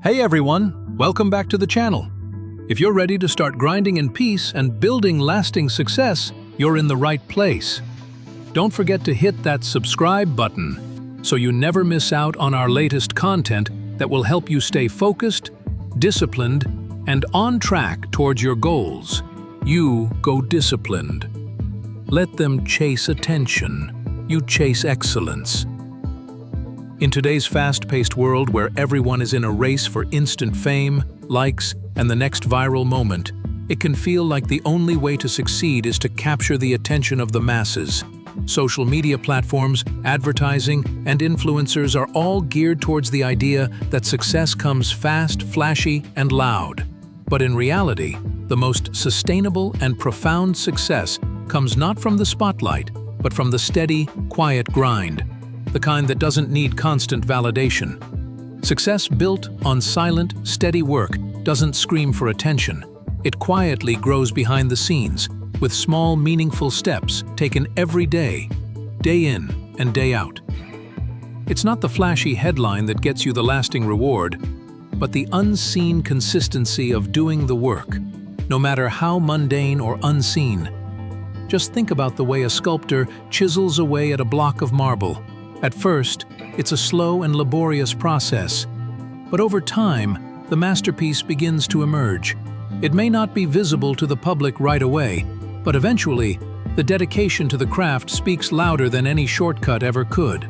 Hey everyone, welcome back to the channel. If you're ready to start grinding in peace and building lasting success, you're in the right place. Don't forget to hit that subscribe button so you never miss out on our latest content that will help you stay focused, disciplined, and on track towards your goals. You go disciplined. Let them chase attention. You chase excellence. In today's fast-paced world where everyone is in a race for instant fame, likes, and the next viral moment, it can feel like the only way to succeed is to capture the attention of the masses. Social media platforms, advertising, and influencers are all geared towards the idea that success comes fast, flashy, and loud. But in reality, the most sustainable and profound success comes not from the spotlight, but from the steady, quiet grind. The kind that doesn't need constant validation. Success built on silent, steady work doesn't scream for attention. It quietly grows behind the scenes, with small, meaningful steps taken every day, day in and day out. It's not the flashy headline that gets you the lasting reward, but the unseen consistency of doing the work, no matter how mundane or unseen. Just think about the way a sculptor chisels away at a block of marble. At first, it's a slow and laborious process, but over time, the masterpiece begins to emerge. It may not be visible to the public right away, but eventually, the dedication to the craft speaks louder than any shortcut ever could.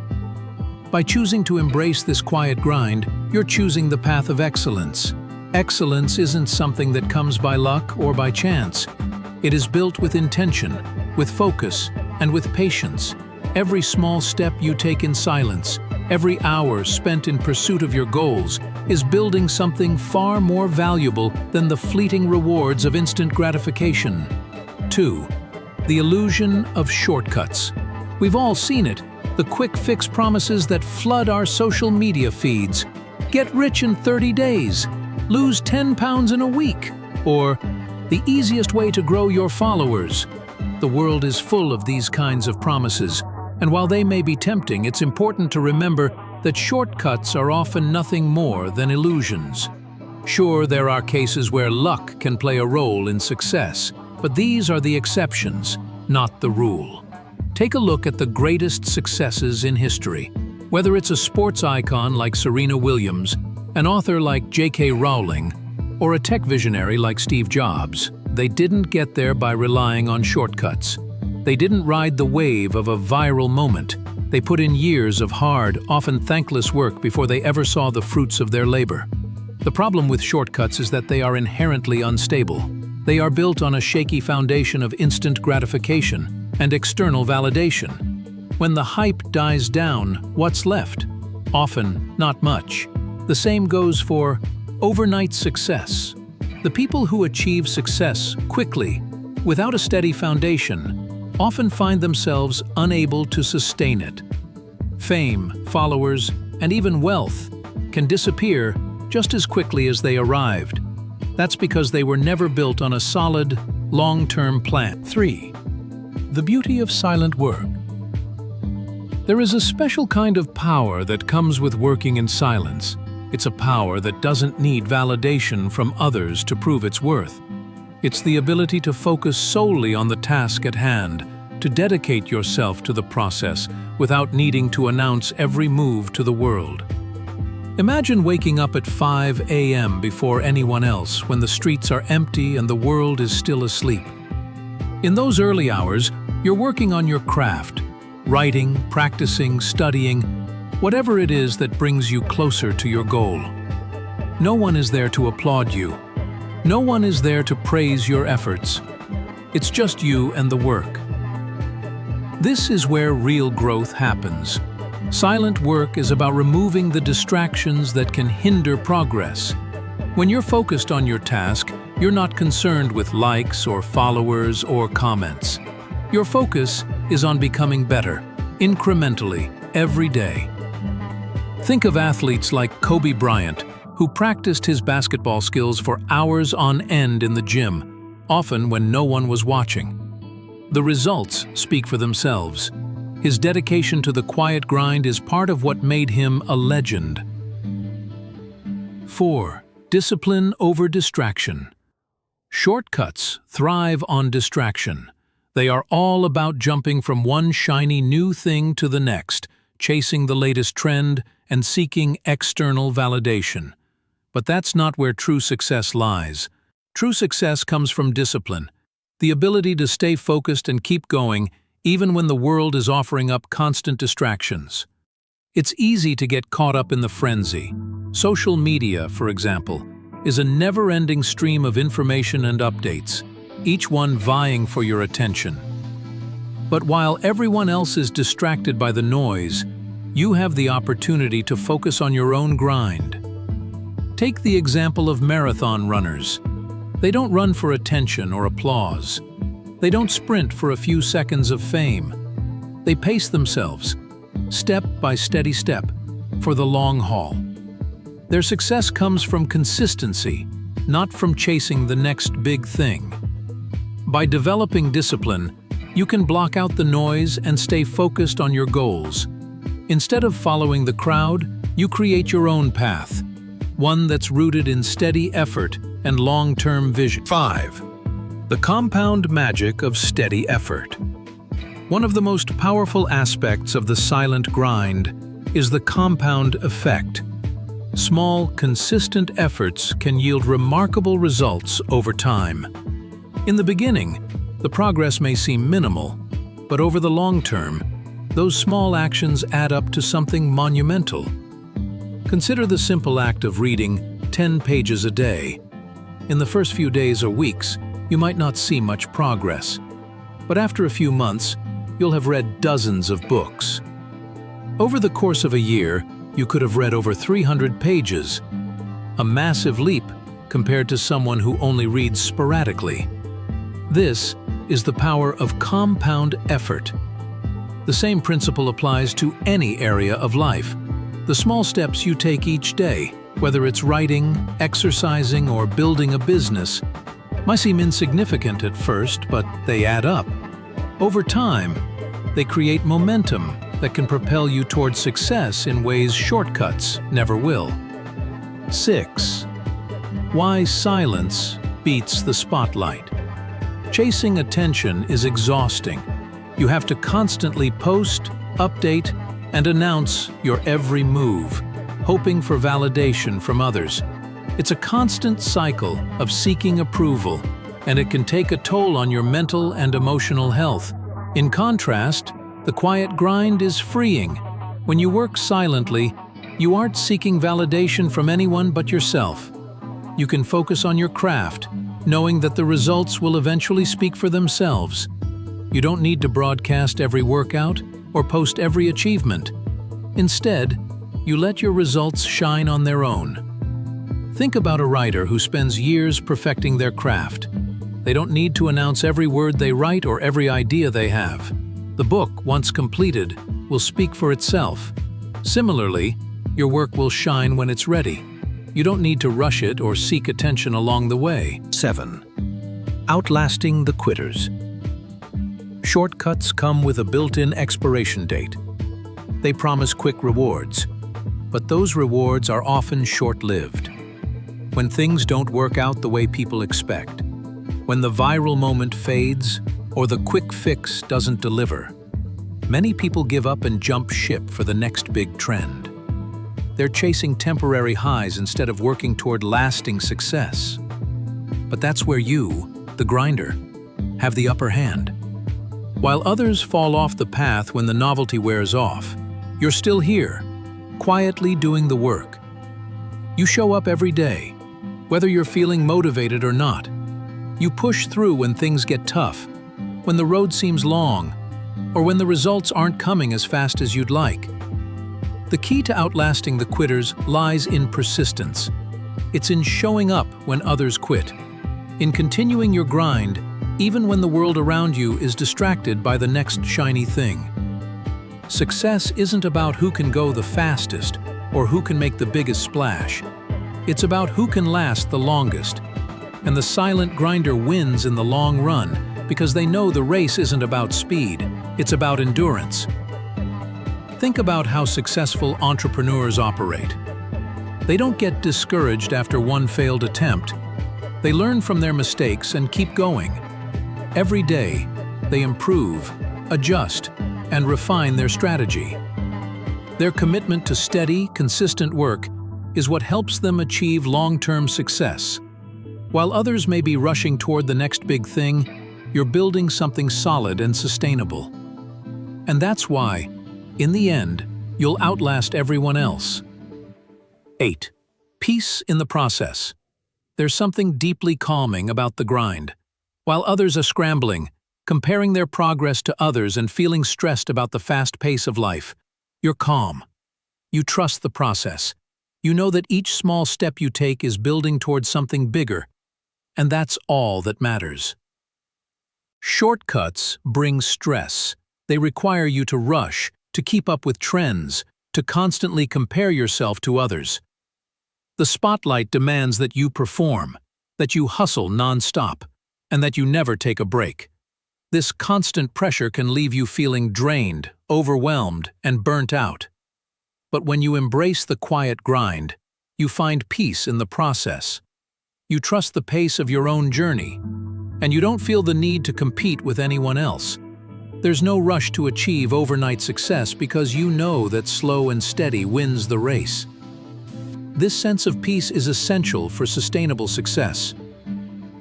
By choosing to embrace this quiet grind, you're choosing the path of excellence. Excellence isn't something that comes by luck or by chance. It is built with intention, with focus, and with patience. Every small step you take in silence, every hour spent in pursuit of your goals, is building something far more valuable than the fleeting rewards of instant gratification. 2. The illusion of shortcuts. We've all seen it, the quick fix promises that flood our social media feeds. Get rich in 30 days, lose 10 pounds in a week, or the easiest way to grow your followers. The world is full of these kinds of promises. And while they may be tempting, it's important to remember that shortcuts are often nothing more than illusions. Sure, there are cases where luck can play a role in success, but these are the exceptions, not the rule. Take a look at the greatest successes in history. Whether it's a sports icon like Serena Williams, an author like J.K. Rowling, or a tech visionary like Steve Jobs, they didn't get there by relying on shortcuts. They didn't ride the wave of a viral moment. They put in years of hard, often thankless work before they ever saw the fruits of their labor. The problem with shortcuts is that they are inherently unstable. They are built on a shaky foundation of instant gratification and external validation. When the hype dies down, what's left? Often, not much. The same goes for overnight success. The people who achieve success quickly, without a steady foundation, often find themselves unable to sustain it. Fame, followers, and even wealth can disappear just as quickly as they arrived. That's because they were never built on a solid, long-term plan. 3. The beauty of silent work. There is a special kind of power that comes with working in silence. It's a power that doesn't need validation from others to prove its worth. It's the ability to focus solely on the task at hand, to dedicate yourself to the process without needing to announce every move to the world. Imagine waking up at 5 a.m. before anyone else when the streets are empty and the world is still asleep. In those early hours, you're working on your craft, writing, practicing, studying, whatever it is that brings you closer to your goal. No one is there to applaud you. No one is there to praise your efforts. It's just you and the work. This is where real growth happens. Silent work is about removing the distractions that can hinder progress. When you're focused on your task, you're not concerned with likes or followers or comments. Your focus is on becoming better, incrementally, every day. Think of athletes like Kobe Bryant, who practiced his basketball skills for hours on end in the gym, often when no one was watching. The results speak for themselves. His dedication to the quiet grind is part of what made him a legend. 4. Discipline over distraction. Shortcuts thrive on distraction. They are all about jumping from one shiny new thing to the next, chasing the latest trend and seeking external validation. But that's not where true success lies. True success comes from discipline, the ability to stay focused and keep going even when the world is offering up constant distractions. It's easy to get caught up in the frenzy. Social media, for example, is a never-ending stream of information and updates, each one vying for your attention. But while everyone else is distracted by the noise, you have the opportunity to focus on your own grind. Take the example of marathon runners. They don't run for attention or applause. They don't sprint for a few seconds of fame. They pace themselves, step by steady step, for the long haul. Their success comes from consistency, not from chasing the next big thing. By developing discipline, you can block out the noise and stay focused on your goals. Instead of following the crowd, you create your own path, one that's rooted in steady effort and long-term vision. 5. The compound magic of steady effort. One of the most powerful aspects of the silent grind is the compound effect. Small, consistent efforts can yield remarkable results over time. In the beginning, the progress may seem minimal, but over the long term, those small actions add up to something monumental. Consider the simple act of reading 10 pages a day. In the first few days or weeks, you might not see much progress, but after a few months, you'll have read dozens of books. Over the course of a year, you could have read over 300 pages, a massive leap compared to someone who only reads sporadically. This is the power of compound effort. The same principle applies to any area of life. The small steps you take each day, whether it's writing, exercising, or building a business, might seem insignificant at first, but they add up. Over time, they create momentum that can propel you towards success in ways shortcuts never will. 6. Why silence beats the spotlight. Chasing attention is exhausting. You have to constantly post, update, and announce your every move, hoping for validation from others. It's a constant cycle of seeking approval, and it can take a toll on your mental and emotional health. In contrast, the quiet grind is freeing. When you work silently, you aren't seeking validation from anyone but yourself. You can focus on your craft, knowing that the results will eventually speak for themselves. You don't need to broadcast every workout or post every achievement. Instead, you let your results shine on their own. Think about a writer who spends years perfecting their craft. They don't need to announce every word they write or every idea they have. The book, once completed, will speak for itself. Similarly, your work will shine when it's ready. You don't need to rush it or seek attention along the way. 7. Outlasting the quitters. Shortcuts come with a built-in expiration date. They promise quick rewards, but those rewards are often short-lived. When things don't work out the way people expect, when the viral moment fades or the quick fix doesn't deliver, many people give up and jump ship for the next big trend. They're chasing temporary highs instead of working toward lasting success. But that's where you, the grinder, have the upper hand. While others fall off the path when the novelty wears off, you're still here, quietly doing the work. You show up every day, whether you're feeling motivated or not. You push through when things get tough, when the road seems long, or when the results aren't coming as fast as you'd like. The key to outlasting the quitters lies in persistence. It's in showing up when others quit, in continuing your grind even when the world around you is distracted by the next shiny thing. Success isn't about who can go the fastest or who can make the biggest splash. It's about who can last the longest. And the silent grinder wins in the long run because they know the race isn't about speed, it's about endurance. Think about how successful entrepreneurs operate. They don't get discouraged after one failed attempt. They learn from their mistakes and keep going. Every day, they improve, adjust, and refine their strategy. Their commitment to steady, consistent work is what helps them achieve long-term success. While others may be rushing toward the next big thing, you're building something solid and sustainable. And that's why, in the end, you'll outlast everyone else. 8. Peace in the process. There's something deeply calming about the grind. While others are scrambling, comparing their progress to others and feeling stressed about the fast pace of life, you're calm. You trust the process. You know that each small step you take is building towards something bigger, and that's all that matters. Shortcuts bring stress. They require you to rush, to keep up with trends, to constantly compare yourself to others. The spotlight demands that you perform, that you hustle non-stop, and that you never take a break. This constant pressure can leave you feeling drained, overwhelmed, and burnt out. But when you embrace the quiet grind, you find peace in the process. You trust the pace of your own journey, and you don't feel the need to compete with anyone else. There's no rush to achieve overnight success because you know that slow and steady wins the race. This sense of peace is essential for sustainable success.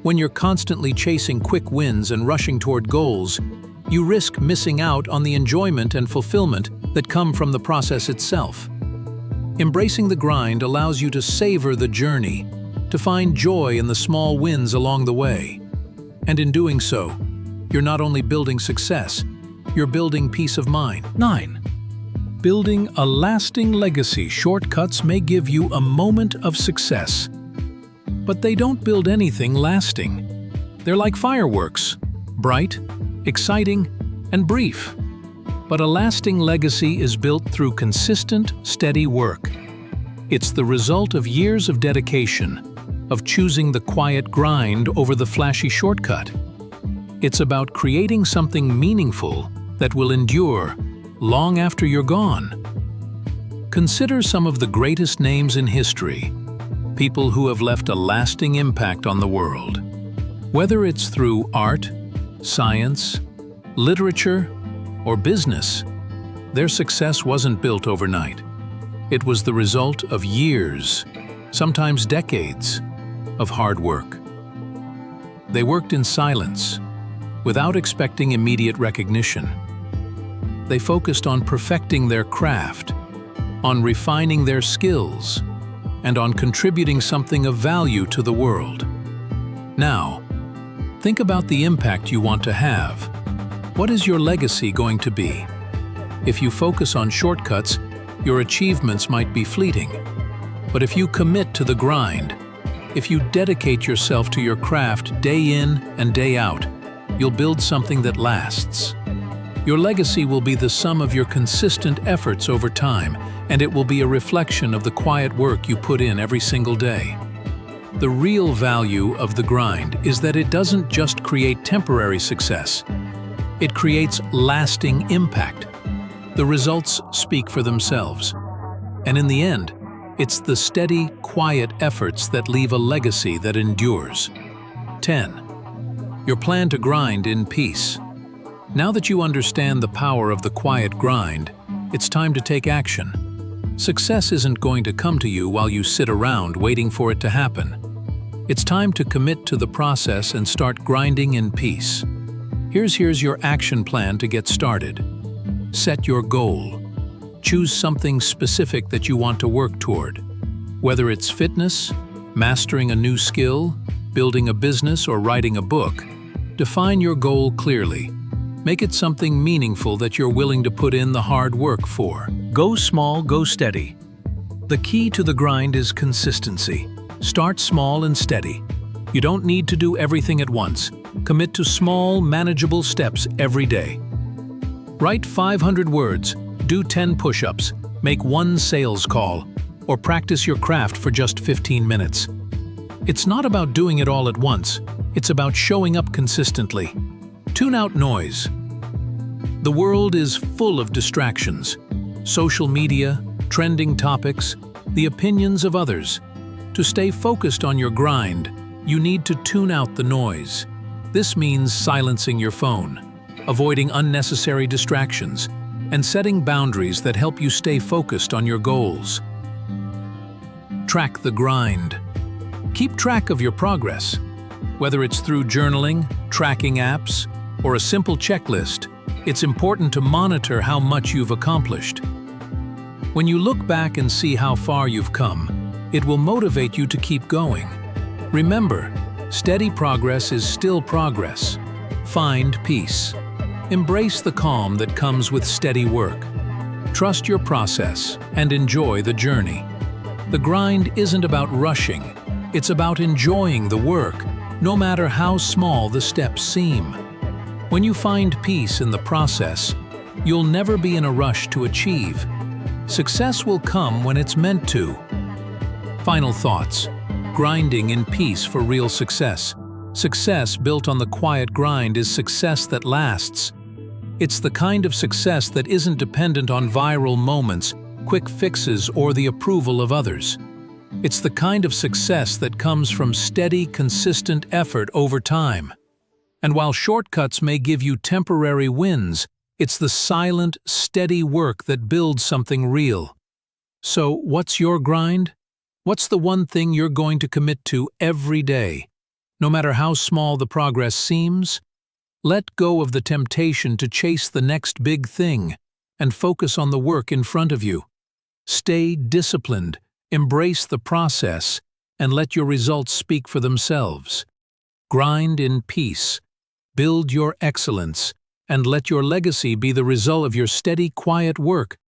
When you're constantly chasing quick wins and rushing toward goals, you risk missing out on the enjoyment and fulfillment that come from the process itself. Embracing the grind allows you to savor the journey, to find joy in the small wins along the way. And in doing so, you're not only building success, you're building peace of mind. 9. Building a lasting legacy. Shortcuts may give you a moment of success, but they don't build anything lasting. They're like fireworks, bright, exciting, and brief. But a lasting legacy is built through consistent, steady work. It's the result of years of dedication, of choosing the quiet grind over the flashy shortcut. It's about creating something meaningful that will endure long after you're gone. Consider some of the greatest names in history, people who have left a lasting impact on the world. Whether it's through art, science, literature, or business, their success wasn't built overnight. It was the result of years, sometimes decades, of hard work. They worked in silence, without expecting immediate recognition. They focused on perfecting their craft, on refining their skills, and on contributing something of value to the world. Now, think about the impact you want to have. What is your legacy going to be? If you focus on shortcuts, your achievements might be fleeting. But if you commit to the grind, if you dedicate yourself to your craft day in and day out, you'll build something that lasts. Your legacy will be the sum of your consistent efforts over time, and it will be a reflection of the quiet work you put in every single day. The real value of the grind is that it doesn't just create temporary success. It creates lasting impact. The results speak for themselves. And in the end, it's the steady, quiet efforts that leave a legacy that endures. 10. Your plan to grind in peace. Now that you understand the power of the quiet grind, it's time to take action. Success isn't going to come to you while you sit around waiting for it to happen. It's time to commit to the process and start grinding in peace. Here's your action plan to get started. Set your goal. Choose something specific that you want to work toward. Whether it's fitness, mastering a new skill, building a business, or writing a book, define your goal clearly. Make it something meaningful that you're willing to put in the hard work for. Go small, go steady. The key to the grind is consistency. Start small and steady. You don't need to do everything at once. Commit to small, manageable steps every day. Write 500 words, do 10 push-ups, make 1 sales call, or practice your craft for just 15 minutes. It's not about doing it all at once. It's about showing up consistently. Tune out noise. The world is full of distractions. Social media, trending topics, the opinions of others. To stay focused on your grind, you need to tune out the noise. This means silencing your phone, avoiding unnecessary distractions, and setting boundaries that help you stay focused on your goals. Track the grind. Keep track of your progress. Whether it's through journaling, tracking apps, or a simple checklist, it's important to monitor how much you've accomplished. When you look back and see how far you've come, it will motivate you to keep going. Remember, steady progress is still progress. Find peace. Embrace the calm that comes with steady work. Trust your process and enjoy the journey. The grind isn't about rushing, it's about enjoying the work, no matter how small the steps seem. When you find peace in the process, you'll never be in a rush to achieve. Success will come when it's meant to. Final thoughts. Grinding in peace for real success. Success built on the quiet grind is success that lasts. It's the kind of success that isn't dependent on viral moments, quick fixes, or the approval of others. It's the kind of success that comes from steady, consistent effort over time. And while shortcuts may give you temporary wins, it's the silent, steady work that builds something real. So, what's your grind? What's the one thing you're going to commit to every day? No matter how small the progress seems, let go of the temptation to chase the next big thing and focus on the work in front of you. Stay disciplined, embrace the process, and let your results speak for themselves. Grind in peace, build your excellence, and let your legacy be the result of your steady, quiet work